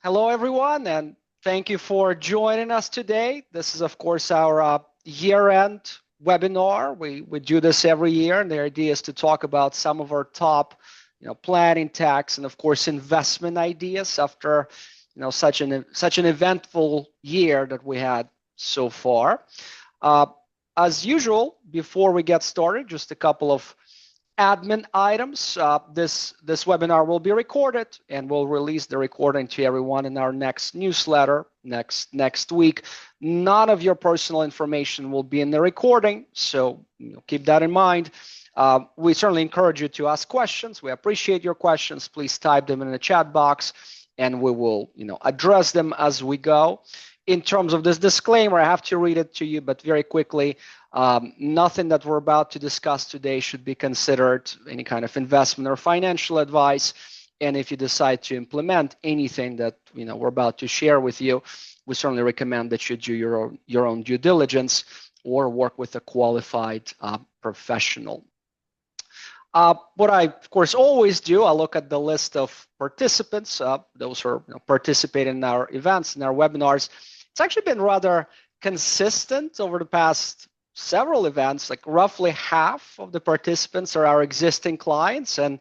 Hello, everyone, and thank you for joining us today. This is, of course, our year-end webinar. We do this every year, and the idea is to talk about some of our top, planning, tax, and of course, investment ideas after, such an eventful year that we had so far. Uh, as usual, before we get started, just a couple of admin items. This webinar will be recorded, and we'll release the recording to everyone in our next newsletter next week. None of your personal information will be in the recording, so keep that in mind. We certainly encourage you to ask questions. We appreciate your questions. Please type them in the chat box, and we will address them as we go. In terms of this disclaimer, I have to read it to you, but very quickly. Nothing that we're about to discuss today should be considered any kind of investment or financial advice. And if you decide to implement anything that we're about to share with you, we certainly recommend that you do your own due diligence or work with a qualified professional. What I, of course, always do, I look at the list of participants, those who are participating in our events, in our webinars. It's actually been rather consistent over the past several events. Like roughly half of the participants are our existing clients, and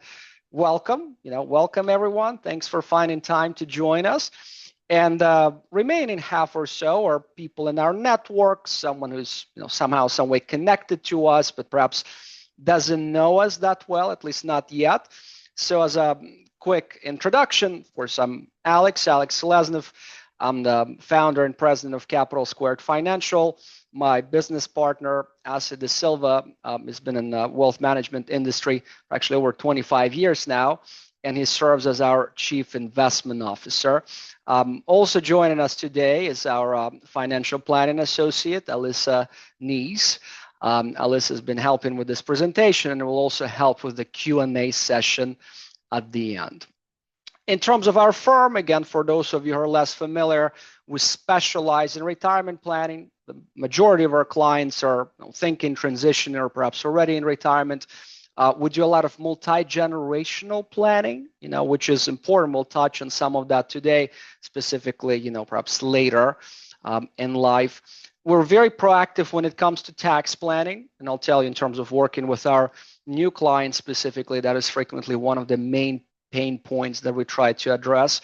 welcome everyone. Thanks for finding time to join us. And remaining half or so are people in our network, someone who's somehow, some way connected to us, but perhaps doesn't know us that well, at least not yet. So as a quick introduction, of course, I'm Alex Seleznev. I'm the founder and president of Capital Squared Financial. My business partner, Asi De Silva, has been in the wealth management industry for actually over 25 years now, and he serves as our chief investment officer. Also joining us today is our financial planning associate, Alyssa Nees. Alyssa has been helping with this presentation and will also help with the Q&A session at the end. In terms of our firm, again, for those of you who are less familiar, we specialize in retirement planning. The majority of our clients are thinking transition or perhaps already in retirement. We do a lot of multi-generational planning, which is important. We'll touch on some of that today, specifically, perhaps later in life. We're very proactive when it comes to tax planning, and I'll tell you in terms of working with our new clients specifically, that is frequently one of the main pain points that we try to address.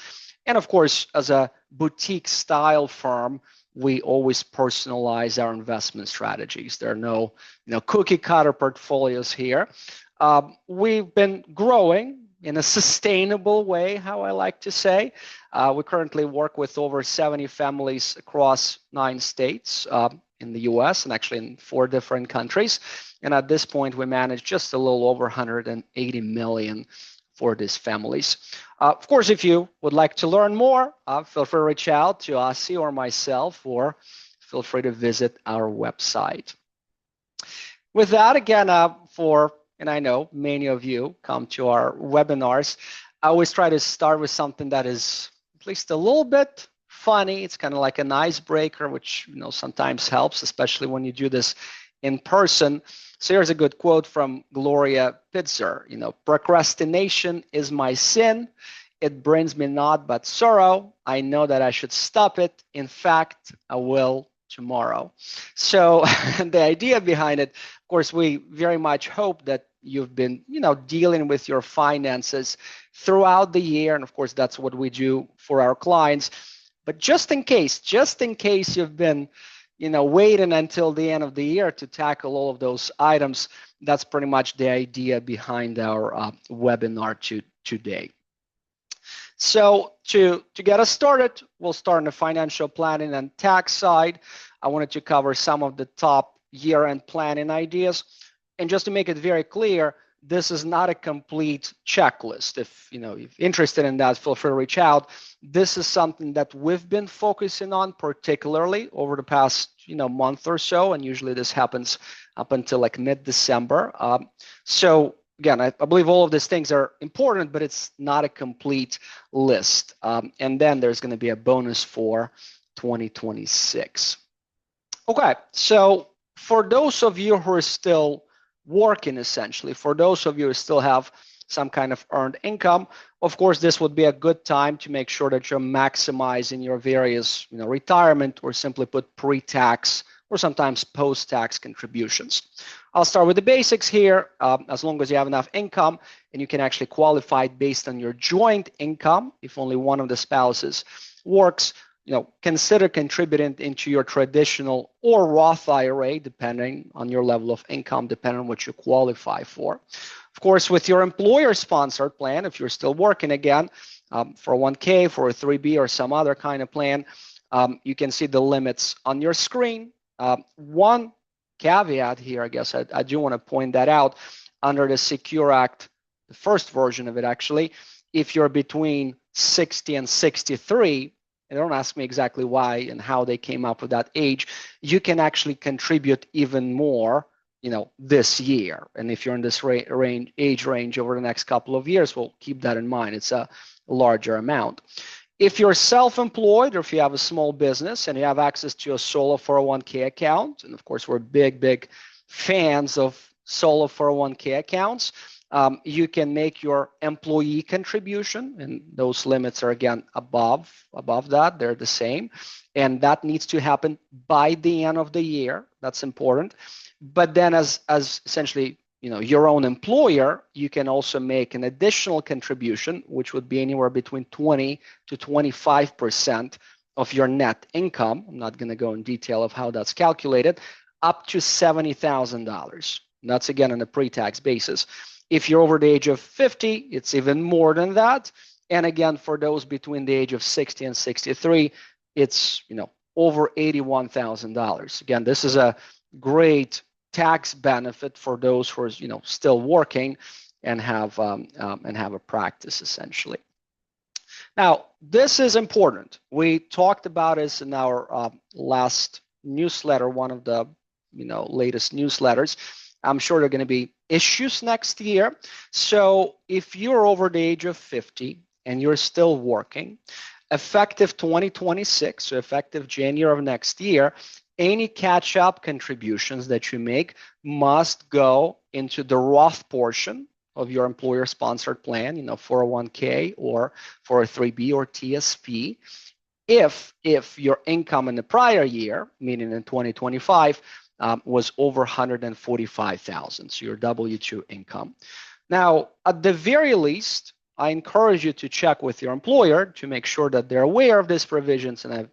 And of course, as a boutique style firm, we always personalize our investment strategies. There are no cookie cutter portfolios here. We've been growing in a sustainable way, how I like to say. We currently work with over 70 families across 9 states in the US and actually in 4 different countries. And at this point, we manage just a little over 180 million for these families. Of course, if you would like to learn more, feel free to reach out to Asi or myself, or feel free to visit our website. With that, again, and I know many of you come to our webinars, I always try to start with something that is at least a little bit funny. It's kind of like an icebreaker, which sometimes helps, especially when you do this in person. So here's a good quote from Gloria Pitzer. Procrastination is my sin. It brings me naught but sorrow. I know that I should stop it. In fact, I will tomorrow. So the idea behind it, of course, we very much hope that you've been, dealing with your finances throughout the year. And of course, that's what we do for our clients. But just in case you've been, waiting until the end of the year to tackle all of those items, that's pretty much the idea behind our webinar today. So to get us started, we'll start on the financial planning and tax side. I wanted to cover some of the top year-end planning ideas. And just to make it very clear, this is not a complete checklist. If you're interested in that, feel free to reach out. This is something that we've been focusing on particularly over the past month or so, and usually this happens up until like mid-December. So again, I believe all of these things are important, but it's not a complete list. And then there's going to be a bonus for 2026. Okay, so for those of you who are still working, essentially, for those of you who still have some kind of earned income. Of course, this would be a good time to make sure that you're maximizing your various, retirement, or simply put, pre-tax or sometimes post-tax contributions. I'll start with the basics here. As long as you have enough income and you can actually qualify based on your joint income, if only one of the spouses works, consider contributing into your traditional or Roth IRA, depending on your level of income, depending on what you qualify for. Of course, with your employer-sponsored plan, if you're still working again, for a 1K, for a 3B, or some other kind of plan, you can see the limits on your screen. One caveat here, I guess I do want to point that out, under the Secure Act, the first version of it actually, if you're between 60 and 63, and don't ask me exactly why and how they came up with that age, you can actually contribute even more, this year. And if you're in this age range over the next couple of years, well, keep that in mind. It's a larger amount. If you're self-employed, or if you have a small business and you have access to a solo 401k account, and of course we're big fans of solo 401k accounts, you can make your employee contribution, and those limits are again above that, they're the same, and that needs to happen by the end of the year. That's important. But then as essentially your own employer, you can also make an additional contribution, which would be anywhere between 20 to 25% of your net income. I'm not going to go in detail of how that's calculated, up to $70,000. That's again on a pre-tax basis. If you're over the age of 50, it's even more than that. And again, for those between the age of 60 and 63, it's over $81,000. Again, this is a great tax benefit for those who are still working and have a practice essentially. Now, this is important. We talked about this in our last newsletter, one of the latest newsletters. I'm sure there are going to be issues next year. So if you're over the age of 50 and you're still working, effective 2026, so effective January of next year, any catch-up contributions that you make must go into the Roth portion of your employer-sponsored plan, 401k or 403b or TSP. If your income in the prior year, meaning in 2025, was over $145,000, so your W-2 income. Now, at the very least, I encourage you to check with your employer to make sure that they're aware of these provisions, and I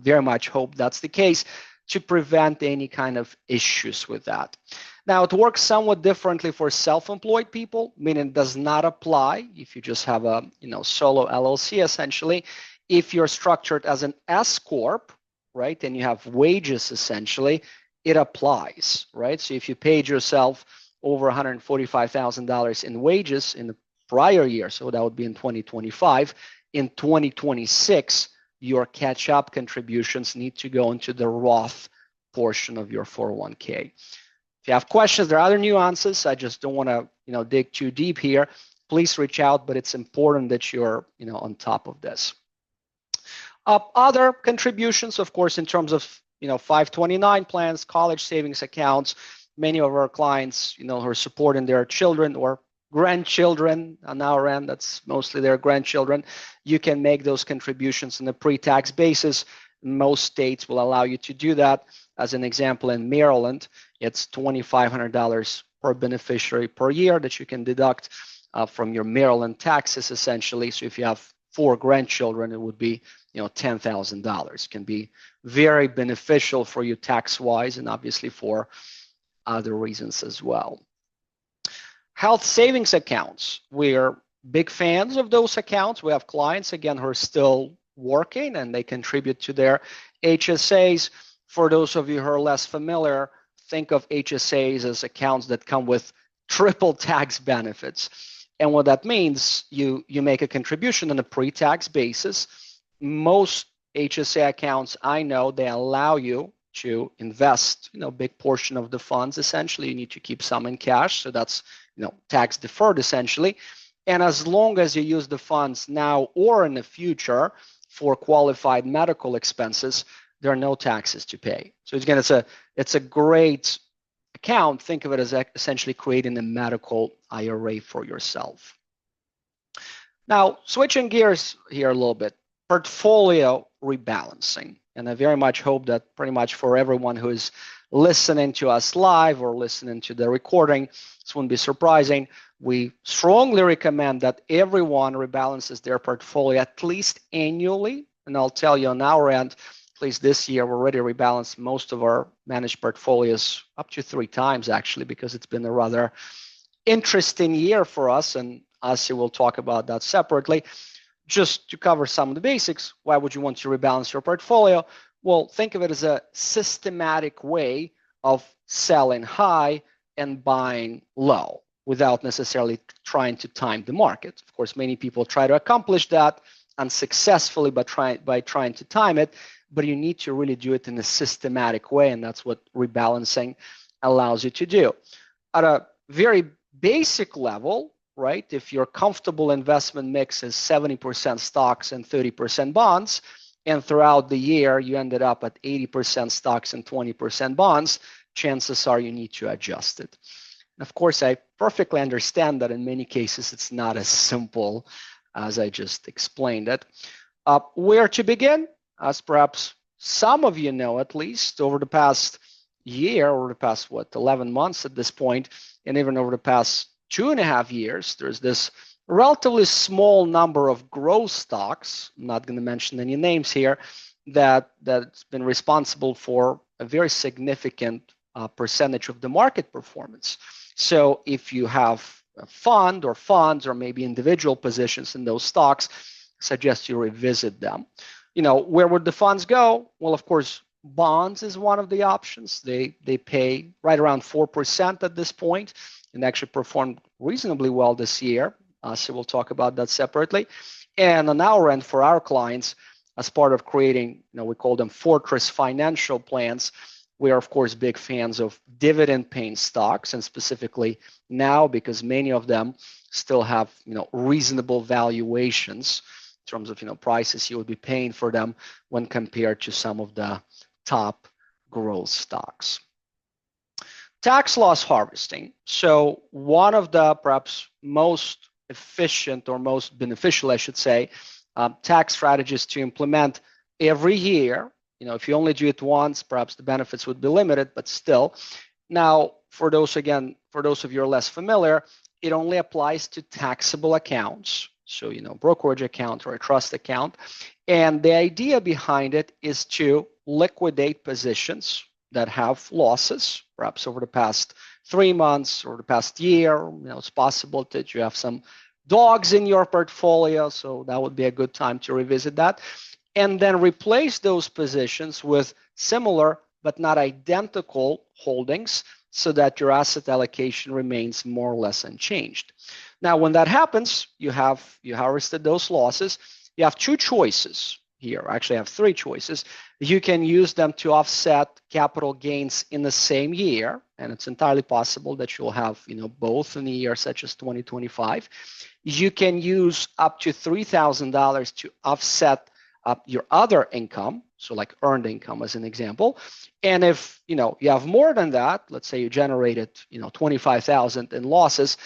very much hope that's the case, to prevent any kind of issues with that. Now, it works somewhat differently for self-employed people, meaning it does not apply if you just have a solo LLC essentially. If you're structured as an S Corp, right, and you have wages essentially, it applies, right? So if you paid yourself over $145,000 in wages in the prior year, so that would be in 2025, in 2026, your catch-up contributions need to go into the Roth portion of your 401k. If you have questions, there are other nuances. I just don't want to, dig too deep here. Please reach out, but it's important that you're, on top of this. Other contributions, of course, in terms of, 529 plans, college savings accounts. Many of our clients, who are supporting their children or grandchildren on our end, that's mostly their grandchildren, you can make those contributions on a pre-tax basis. Most states will allow you to do that. As an example, in Maryland, it's $2,500 per beneficiary per year that you can deduct from your Maryland taxes essentially. So if you have 4 grandchildren, it would be $10,000. Can be very beneficial for you tax-wise and obviously for other reasons as well. Health savings accounts. We're big fans of those accounts. We have clients, again, who are still working and they contribute to their HSAs. For those of you who are less familiar, think of HSAs as accounts that come with triple tax benefits. And what that means, you make a contribution on a pre-tax basis. Most HSA accounts, I know, they allow you to invest, a big portion of the funds. Essentially, you need to keep some in cash. So that's, tax deferred essentially. And as long as you use the funds now or in the future for qualified medical expenses, there are no taxes to pay. So again, it's a great account, think of it as essentially creating a medical IRA for yourself. Now, switching gears here a little bit, portfolio rebalancing. And I very much hope that pretty much for everyone who is listening to us live or listening to the recording, this wouldn't be surprising. We strongly recommend that everyone rebalances their portfolio at least annually. And I'll tell you on our end, at least this year, we already rebalanced most of our managed portfolios up to 3 times, actually, because it's been a rather interesting year for us. And Asi will talk about that separately. Just to cover some of the basics, why would you want to rebalance your portfolio? Well, think of it as a systematic way of selling high and buying low without necessarily trying to time the market. Of course, many people try to accomplish that unsuccessfully by trying to time it, but you need to really do it in a systematic way, and that's what rebalancing allows you to do. At a very basic level, right, if your comfortable investment mix is 70% stocks and 30% bonds, and throughout the year you ended up at 80% stocks and 20% bonds, chances are you need to adjust it. And of course, I perfectly understand that in many cases it's not as simple as I just explained it. Where to begin? As perhaps some of you know, at least over the past year, or the past, 11 months at this point, and even over the past 2.5 years, there's this relatively small number of growth stocks, I'm not going to mention any names here, that's been responsible for a very significant percentage of the market performance. So if you have a fund or funds or maybe individual positions in those stocks, I suggest you revisit them. Where would the funds go? Well, of course, bonds is one of the options. They pay right around 4% at this point and actually performed reasonably well this year. So we'll talk about that separately. And on our end, for our clients, as part of creating, we call them Fortress financial plans, we are, of course, big fans of dividend-paying stocks, and specifically now because many of them still have, reasonable valuations in terms of, prices you would be paying for them when compared to some of the top growth stocks. Tax loss harvesting. So one of the perhaps most efficient or most beneficial, I should say, tax strategies to implement every year. If you only do it once, perhaps the benefits would be limited, but still. Now, for those of you who are less familiar, it only applies to taxable accounts. So, brokerage account or a trust account. And the idea behind it is to liquidate positions that have losses, perhaps over the past 3 months or the past year. It's possible that you have some dogs in your portfolio, so that would be a good time to revisit that. And then replace those positions with similar but not identical holdings so that your asset allocation remains more or less unchanged. Now, when that happens, you harvested those losses. You have 2 choices here. Actually, I have 3 choices. You can use them to offset capital gains in the same year, and it's entirely possible that you'll have, both in a year such as 2025. You can use up to $3,000 to offset your other income, so like earned income as an example. And if you have more than that, let's say you generated 25,000 in losses,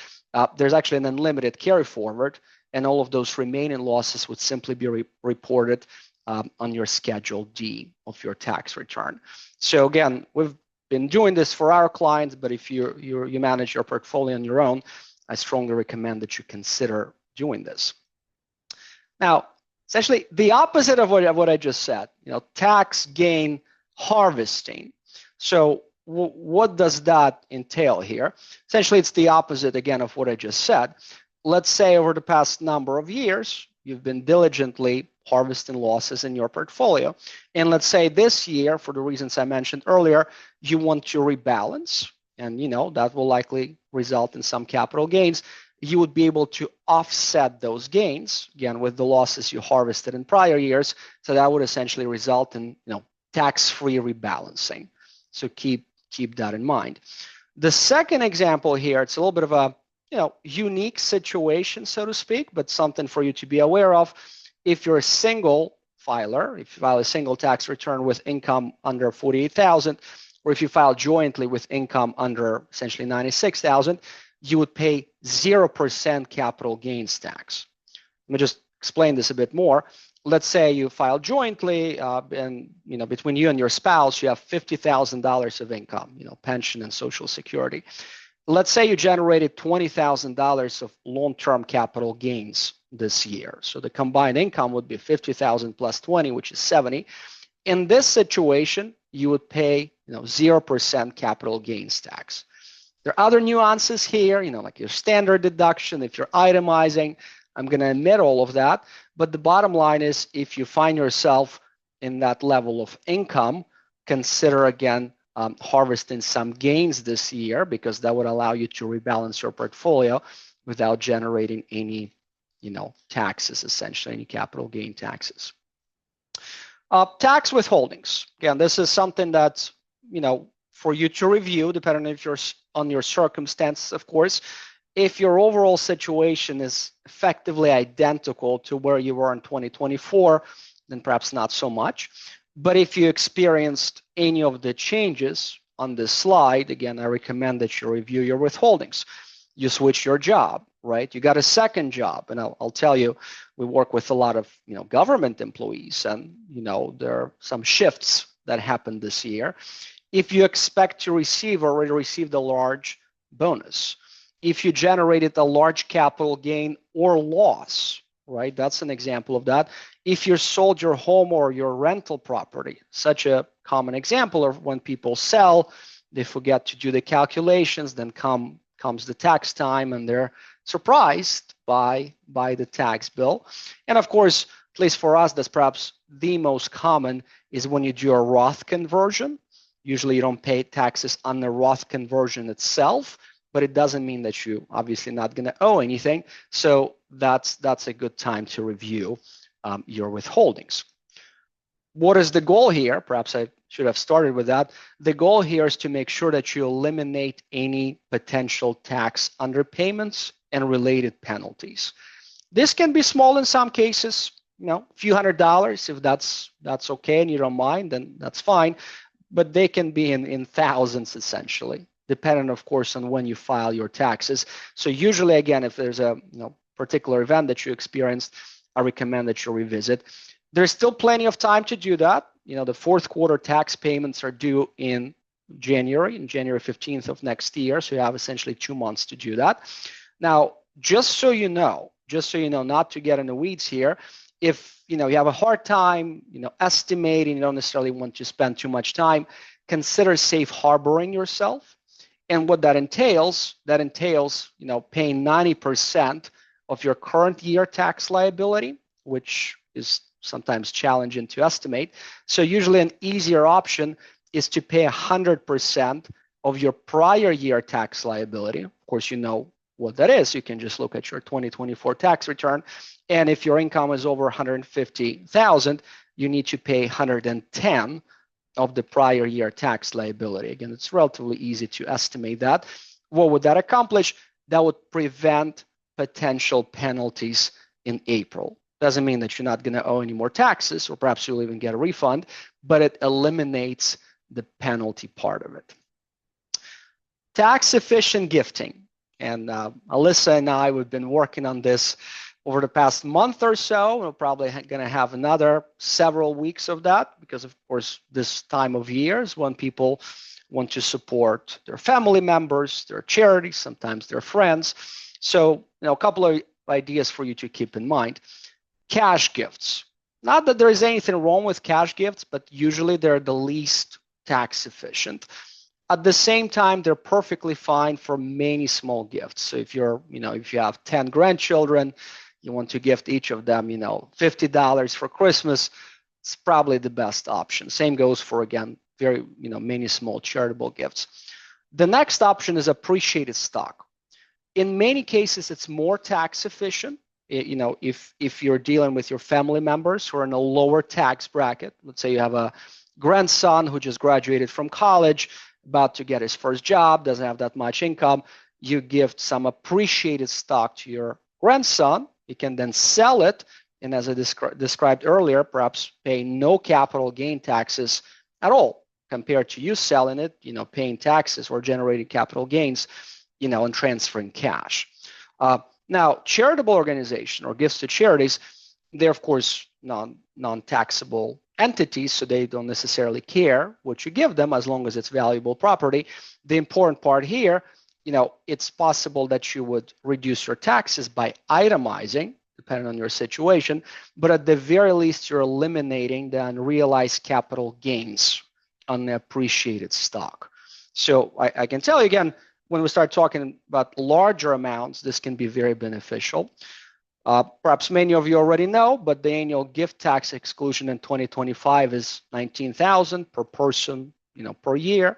there's actually an unlimited carry forward, and all of those remaining losses would simply be reported on your Schedule D of your tax return. So again, we've been doing this for our clients, but if you manage your portfolio on your own, I strongly recommend that you consider doing this. Now, essentially the opposite of what I just said, tax gain harvesting. So what does that entail here? Essentially, it's the opposite again of what I just said. Let's say over the past number of years, you've been diligently harvesting losses in your portfolio. And let's say this year, for the reasons I mentioned earlier, you want to rebalance, and that will likely result in some capital gains. You would be able to offset those gains again with the losses you harvested in prior years. So that would essentially result in tax-free rebalancing. So keep that in mind. The second example here, it's a little bit of a unique situation, so to speak, but something for you to be aware of. If you're a single filer, if you file a single tax return with income under 48,000, or if you file jointly with income under essentially 96,000, you would pay 0% capital gains tax. Let me just explain this a bit more. Let's say you file jointly, and between you and your spouse, you have $50,000 of income, pension and Social Security. Let's say you generated $20,000 of long-term capital gains this year. So the combined income would be 50,000 plus 20, which is 70. In this situation, you would pay 0% capital gains tax. There are other nuances here, like your standard deduction, if you're itemizing. I'm going to admit all of that, but the bottom line is if you find yourself in that level of income, consider again harvesting some gains this year, because that would allow you to rebalance your portfolio without generating any taxes, essentially any capital gain taxes. Tax withholdings. Again, this is something that's for you to review, depending on your circumstances, of course. If your overall situation is effectively identical to where you were in 2024, then perhaps not so much. But if you experienced any of the changes on this slide, again, I recommend that you review your withholdings. You switch your job, right? You got a second job, and I'll tell you, we work with a lot of government employees, and there are some shifts that happened this year. If you expect to receive or already received a large bonus, if you generated a large capital gain or loss, right? That's an example of that. If you sold your home or your rental property, such a common example of when people sell, they forget to do the calculations, then comes the tax time and they're surprised by the tax bill. And of course, at least for us, that's perhaps the most common is when you do a Roth conversion. Usually you don't pay taxes on the Roth conversion itself, but it doesn't mean that you obviously not going to owe anything. So that's a good time to review your withholdings. What is the goal here? Perhaps I should have started with that. The goal here is to make sure that you eliminate any potential tax underpayments and related penalties. This can be small in some cases, a few $100s. If that's okay and you don't mind, then that's fine. But they can be in thousands essentially, depending, of course, on when you file your taxes. So usually, again, if there's a particular event that you experienced, I recommend that you revisit. There's still plenty of time to do that. The fourth quarter tax payments are due in January 15th of next year. So you have essentially 2 months to do that. Now, just so you know, not to get in the weeds here, if you have a hard time, estimating, you don't necessarily want to spend too much time, consider safe harboring yourself. And what that entails, paying 90% of your current year tax liability, which is sometimes challenging to estimate. So usually an easier option is to pay 100% of your prior year tax liability. Of course, you know what that is. You can just look at your 2024 tax return. And if your income is over 150,000, you need to pay 110 of the prior year tax liability. Again, it's relatively easy to estimate that. What would that accomplish? That would prevent potential penalties in April. Doesn't mean that you're not going to owe any more taxes, or perhaps you'll even get a refund, but it eliminates the penalty part of it. Tax efficient gifting. And Alyssa and I, we've been working on this over the past month or so. We're probably going to have another several weeks of that, because of course this time of year is when people want to support their family members, their charities, sometimes their friends. So a couple of ideas for you to keep in mind. Cash gifts. Not that there is anything wrong with cash gifts, but usually they're the least tax efficient. At the same time, they're perfectly fine for many small gifts. So if if you have 10 grandchildren, you want to gift each of them, $50 for Christmas, it's probably the best option. Same goes for, again, very, many small charitable gifts. The next option is appreciated stock. In many cases, it's more tax efficient. If you're dealing with your family members who are in a lower tax bracket. Let's say you have a grandson who just graduated from college, about to get his first job, doesn't have that much income. You gift some appreciated stock to your grandson. You can then sell it, and as I described earlier, perhaps pay no capital gain taxes at all. compared to you selling it, paying taxes or generating capital gains, and transferring cash. Now, charitable organization or gifts to charities, they're of course non-taxable entities, so they don't necessarily care what you give them as long as it's valuable property. The important part here, it's possible that you would reduce your taxes by itemizing, depending on your situation, but at the very least, you're eliminating the unrealized capital gains on the appreciated stock. So I can tell you again, when we start talking about larger amounts, this can be very beneficial. Perhaps many of you already know, but the annual gift tax exclusion in 2025 is $19,000 per person, per year.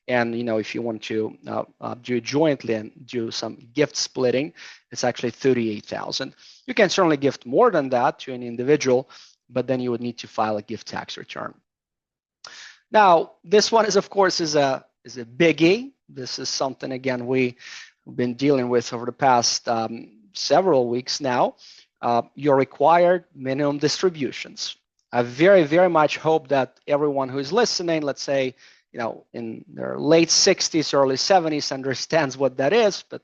And if you want to do it jointly and do some gift splitting, it's actually $38,000. You can certainly gift more than that to an individual, but then you would need to file a gift tax return. Now, this one is, of course, is a biggie. This is something, again, we've been dealing with over the past several weeks now. Your required minimum distributions. I very, very much hope that everyone who is listening, let's say, in their late 60s, early 70s, understands what that is, but,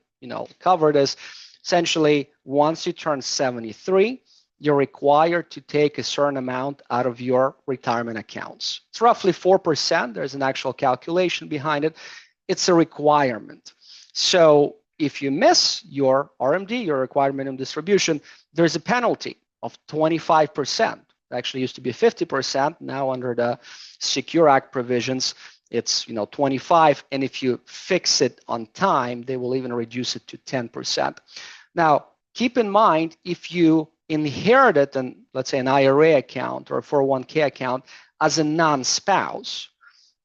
cover this. Essentially, once you turn 73, you're required to take a certain amount out of your retirement accounts. It's roughly 4%. There's an actual calculation behind it. It's a requirement. So if you miss your RMD, your required minimum distribution, there's a penalty of 25%. It actually used to be 50%. Now under the Secure Act provisions, it's 25. And if you fix it on time, they will even reduce it to 10%. Now, keep in mind, if you inherited let's say an IRA account or a 401k account as a non-spouse,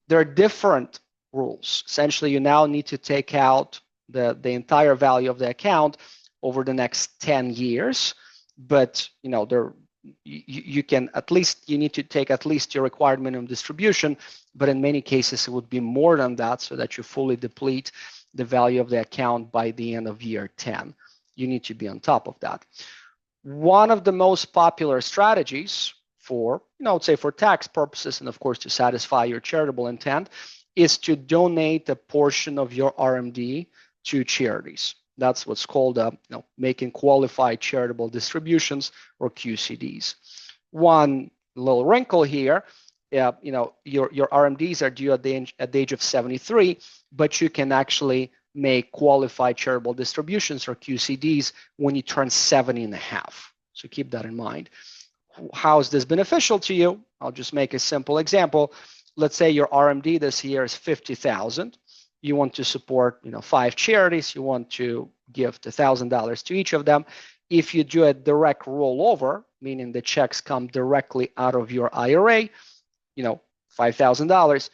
there are different rules. Essentially, you now need to take out the entire value of the account over the next 10 years. But you can you need to take at least your required minimum distribution, but in many cases it would be more than that, so that you fully deplete the value of the account by the end of year 10. You need to be on top of that. One of the most popular strategies for, let's say for tax purposes and of course to satisfy your charitable intent, is to donate a portion of your RMD to charities. That's what's called making qualified charitable distributions, or QCDs. One little wrinkle here, your RMDs are due at the age of 73, but you can actually make qualified charitable distributions, or QCDs, when you turn 70 and a half. So keep that in mind. How is this beneficial to you? I'll just make a simple example. Let's say your RMD this year is $50,000. You want to support, 5 charities. You want to give $1,000 to each of them. If you do a direct rollover, meaning the checks come directly out of your IRA, $5,000,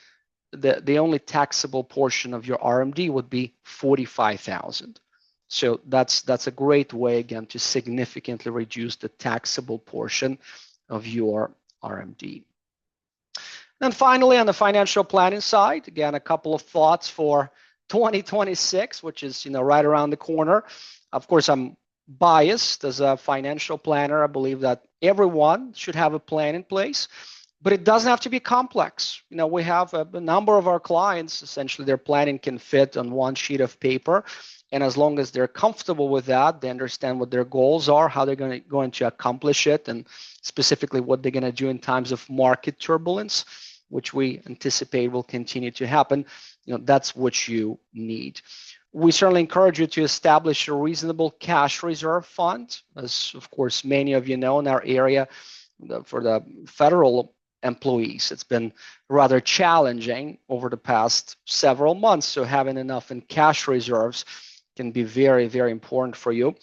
the only taxable portion of your RMD would be $45,000. So that's a great way, again, to significantly reduce the taxable portion of your RMD. And finally, on the financial planning side, again, a couple of thoughts for 2026, which is right around the corner. Of course, I'm biased as a financial planner. I believe that everyone should have a plan in place, but it doesn't have to be complex. We have a number of our clients, essentially their planning can fit on one sheet of paper. And as long as they're comfortable with that, they understand what their goals are, how they're going to accomplish it, and specifically what they're going to do in times of market turbulence, which we anticipate will continue to happen. That's what you need. We certainly encourage you to establish a reasonable cash reserve fund. As of course, many of you know, in our area, for the federal employees, it's been rather challenging over the past several months. So having enough in cash reserves can be very, very important for you.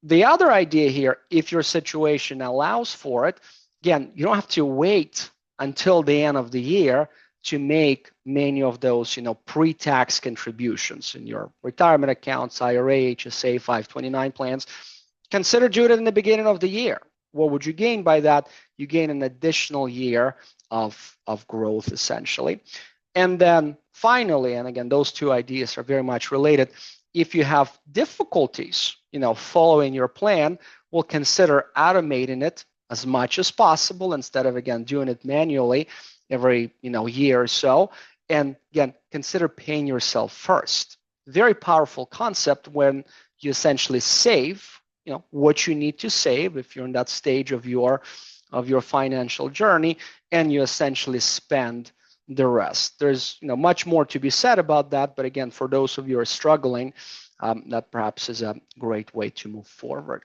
The other idea here, if your situation allows for it, again, you don't have to wait until the end of the year to make many of those, pre-tax contributions in your retirement accounts, IRA, HSA, 529 plans. Consider doing it in the beginning of the year. What would you gain by that? You gain an additional year of growth, essentially. And then finally, and again, those two ideas are very much related. If you have difficulties, following your plan, we'll consider automating it as much as possible instead of, again, doing it manually. year or so. And again, consider paying yourself first. Very powerful concept when you essentially save, what you need to save if you're in that stage of your financial journey, and you essentially spend the rest. There's much more to be said about that, but again, for those of you who are struggling, that perhaps is a great way to move forward.